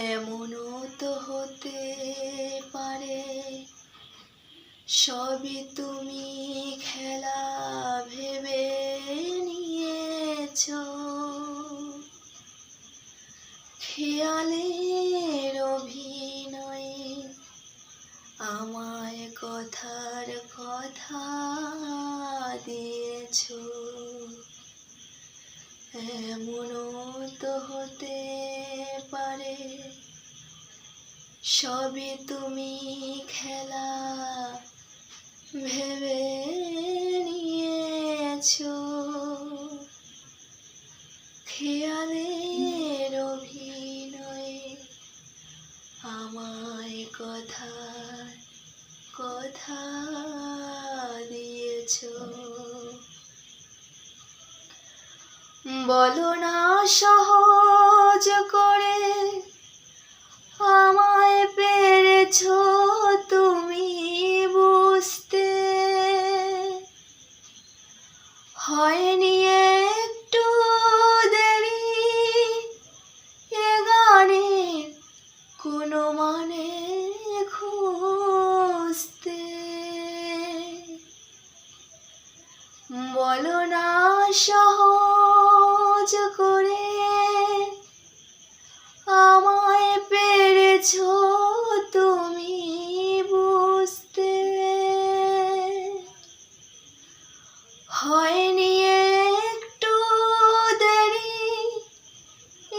এমনও তো হতে পারে সবই তুমি খেলা ভেবে নিয়েছো। খেয়ালের অভিনয়ে আমায় কথার কথা দিয়েছো। এমনও তো হতে পারে সবই তুমি খেলা ভেবে নিয়েছো। খেয়ালের অভিনয়ে আমায় কথার কথা দিয়েছো। বলো না সহজ করে আমায় পেরেছো তুমি বুঝতে। হয়নি একটু দেরি এ গানের কোনো মানে খুঁজতে। বলো না সহজ করে আমায় পেরেছো তুমি বুঝতে। হয়নি একটু দেরি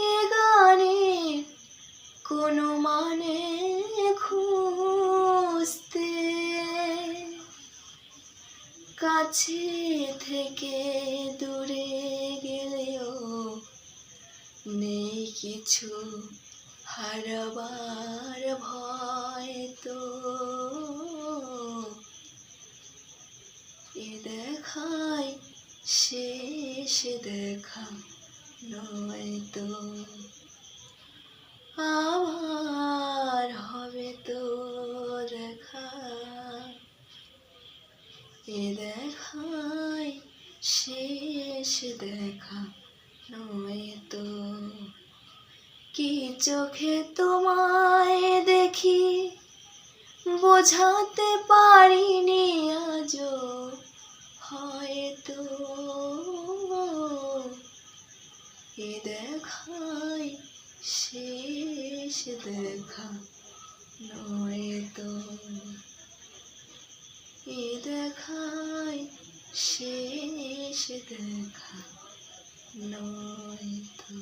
এ গানের কোনো মানে খুঁজতে। কাছে থেকে দূরে গেলেও নেই কিছু হারাবার ভয় তো। এ দেখাই শেষ দেখা নয় তো। আবার হবে তো দেখা। এ দেখাই শেষ দেখা নয় তো। কি চোখে তোমায় দেখি বোঝাতে পারিনি আজও হয়তো। এ দেখাই শেষ দেখা নয় তো। এ দেখাই শেষ দেখা নয় তো।